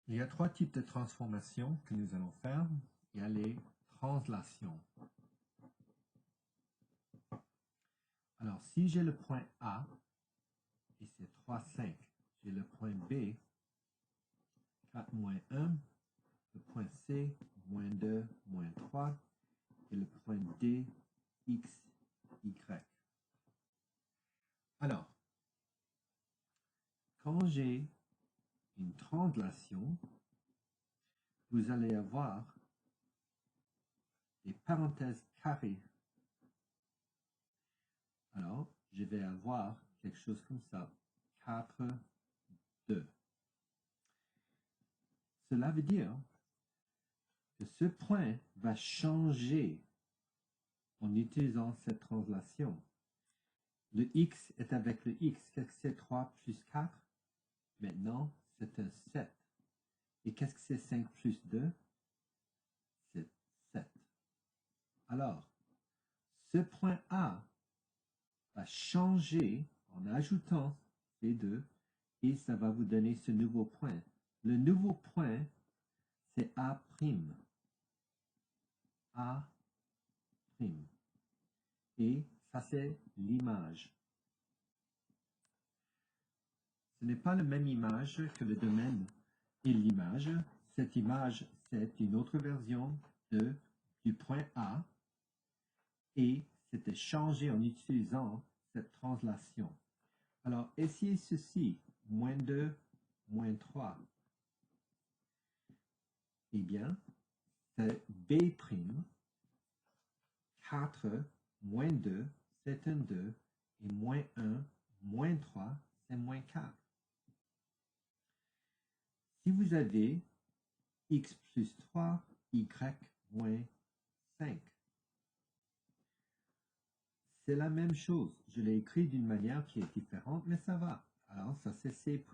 Il y a trois types de transformations que nous allons faire. Il y a les translations. Alors, si j'ai le point A, et c'est 3, 5, j'ai le point B, 4, moins 1, le point C, moins 2, moins 3, et le point D, X, Y. Alors, quand j'ai une translation, vous allez avoir des parenthèses carrées. Alors, je vais avoir quelque chose comme ça, 4, 2. Cela veut dire que ce point va changer en utilisant cette translation. Le x est avec le x. Qu'est-ce que c'est 3 plus 4? Maintenant, c'est un 7. Et qu'est-ce que c'est 5 plus 2? C'est 7. Alors, ce point A va changer en ajoutant ces deux et ça va vous donner ce nouveau point. Le nouveau point, c'est A'. A'. Et ça, c'est l'image. Ce n'est pas la même image que le domaine et l'image. Cette image, c'est une autre version du point A et c'était changé en utilisant cette translation. Alors, essayez ceci, moins 2, moins 3. Eh bien, c'est B', 4, moins 2, c'est un 2, et moins 1, moins 3, c'est moins 4. Si vous avez x plus 3, y moins 5, c'est la même chose. Je l'ai écrit d'une manière qui est différente, mais ça va. Alors, ça c'est C'.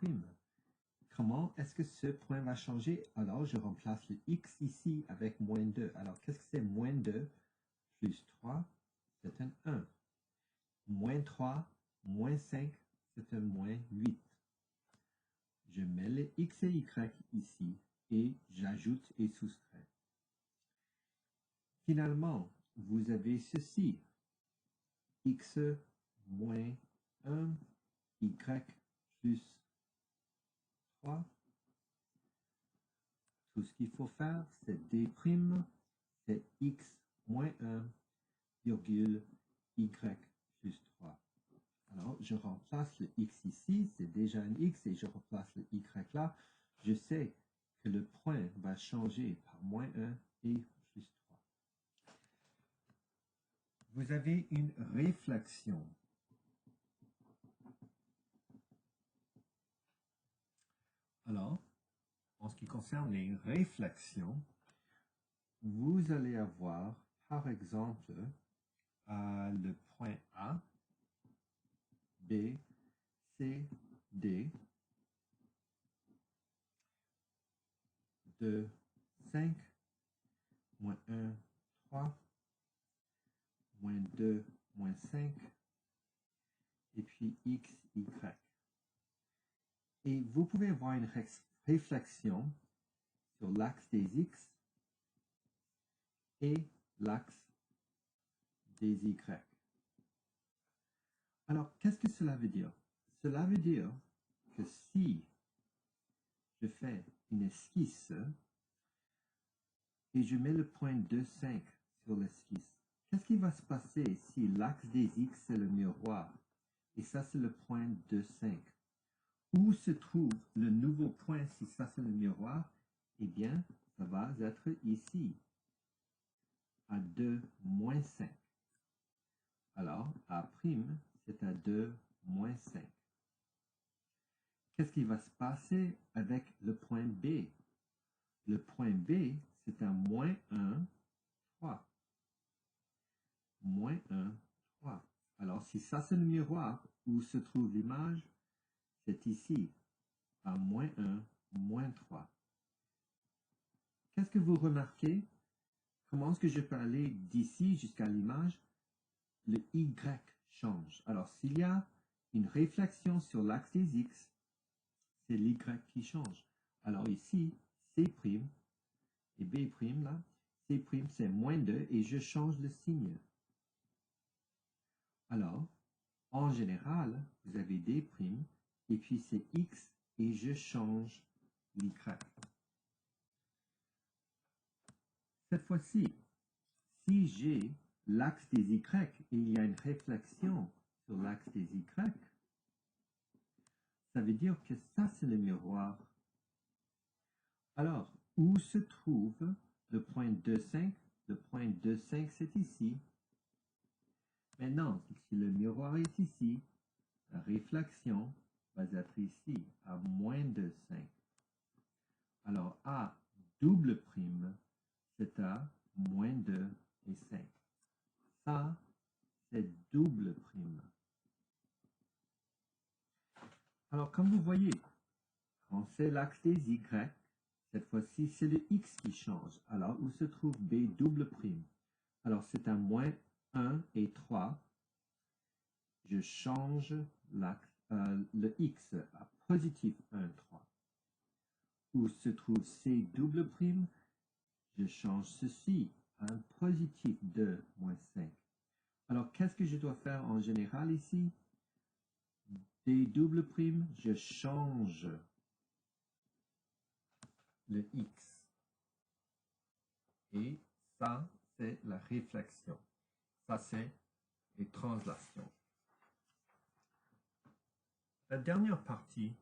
Comment est-ce que ce point va changer? Alors, je remplace le x ici avec moins 2. Alors, qu'est-ce que c'est moins 2 plus 3? C'est un 1. Moins 3, moins 5, c'est un moins 8. Je mets les x et y ici et j'ajoute et soustrais. Finalement, vous avez ceci. X moins 1, y plus 3. Tout ce qu'il faut faire, c'est D', c'est x moins 1, virgule y plus 3. Alors, je remplace le x ici, c'est déjà un x, et je remplace le y là. Je sais que le point va changer par moins 1 et plus 3. Vous avez une réflexion. Alors, en ce qui concerne les réflexions, vous allez avoir, par exemple, le point A, B, C, D, de 5, moins 1, 3, moins 2, moins 5, et puis x, y. Et vous pouvez avoir une réflexion sur l'axe des x et l'axe des y. Alors, qu'est-ce que cela veut dire? Cela veut dire que si je fais une esquisse et je mets le point 2, 5 sur l'esquisse, qu'est-ce qui va se passer si l'axe des x c'est le miroir et ça c'est le point 2, 5? Où se trouve le nouveau point si ça c'est le miroir? Eh bien, ça va être ici, à 2, moins 5. Alors, A', c'est à 2, moins 5. Qu'est-ce qui va se passer avec le point B? Le point B, c'est un moins 1, 3. Moins 1, 3. Alors, si ça c'est le miroir, où se trouve l'image? C'est ici, à moins 1, moins 3. Qu'est-ce que vous remarquez? Comment est-ce que je peux aller d'ici jusqu'à l'image? Le Y change. Alors, s'il y a une réflexion sur l'axe des X, c'est l'Y qui change. Alors ici, C' et B' là, C' c'est moins 2 et je change le signe. Alors, en général, vous avez D' et puis c'est X et je change l'Y. Cette fois-ci, si j'ai l'axe des Y et il y a une réflexion sur l'axe des Y, ça veut dire que ça, c'est le miroir. Alors, où se trouve le point 2,5? Le point 2,5, c'est ici. Maintenant, si le miroir est ici, la réflexion va être ici, à moins 2,5. Alors, A double prime, c'est à moins 2 et 5. Ça, c'est double prime. Alors, comme vous voyez, quand c'est l'axe des Y, cette fois-ci, c'est le X qui change. Alors, où se trouve B double prime? Alors, c'est à moins 1 et 3. Je change le X à positif 1, 3. Où se trouve C double prime? Je change ceci à un positif 2, moins 5. Alors, qu'est-ce que je dois faire en général ici? D double prime, je change le X. Et ça, c'est la réflexion. Ça, c'est les translations. La dernière partie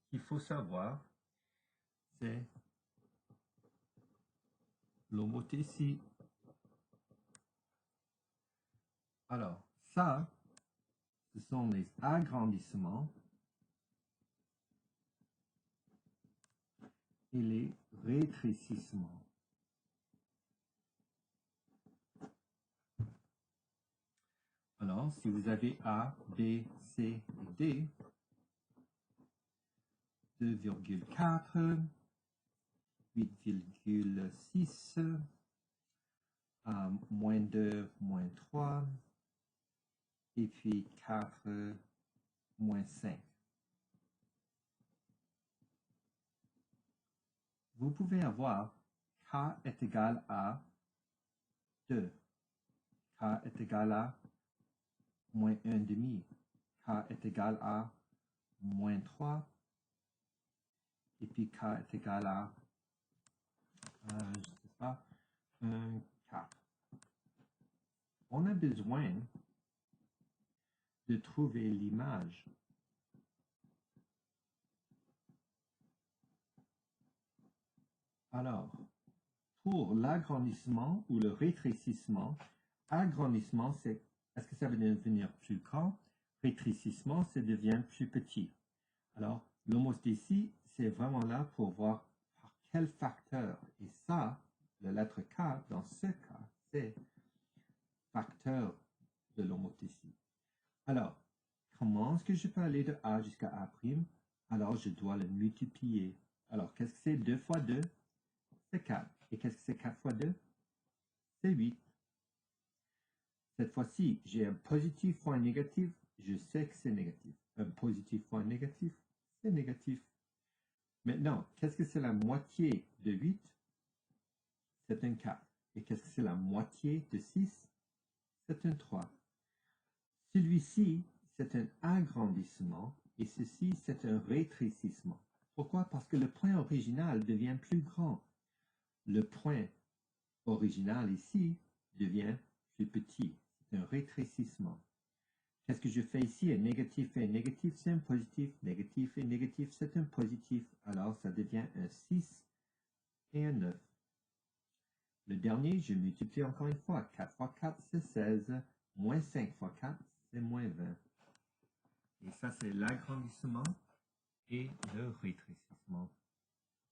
qu'il faut savoir, c'est l'homothétie. Alors, ça, ce sont les agrandissements et les rétrécissements. Alors, si vous avez A, B, C et D, 2,4, 8,6, moins 2, moins 3, et puis 4, moins 5. Vous pouvez avoir K est égal à 2, K est égal à moins 1,5, K est égal à moins 3, et puis K est égal à, je ne sais pas, 1 4. On a besoin de trouver l'image. Alors, pour l'agrandissement ou le rétrécissement, agrandissement, c'est est-ce que ça veut devenir plus grand? Rétrécissement, ça devient plus petit. Alors, l'homothétie, c'est vraiment là pour voir par quel facteur. Et ça, la lettre K, dans ce cas, c'est facteur de l'homothétie. Alors, comment est-ce que je peux aller de A jusqu'à A'? Alors, je dois le multiplier. Alors, qu'est-ce que c'est 2 fois 2? C'est 4. Et qu'est-ce que c'est 4 fois 2? C'est 8. Cette fois-ci, j'ai un positif fois un négatif. Je sais que c'est négatif. Un positif fois un négatif, c'est négatif. Maintenant, qu'est-ce que c'est la moitié de 8? C'est un 4. Et qu'est-ce que c'est la moitié de 6? C'est un 3. Celui-ci, c'est un agrandissement et ceci, c'est un rétrécissement. Pourquoi? Parce que le point original devient plus grand. Le point original ici devient plus petit. C'est un rétrécissement. Qu'est-ce que je fais ici? Un négatif et un négatif, c'est un positif. Négatif et négatif, c'est un positif. Alors, ça devient un 6 et un 9. Le dernier, je multiplie encore une fois. 4 fois 4, c'est 16. Moins 5 fois 4, c'est moins 20. Et ça, c'est l'agrandissement et le rétrécissement.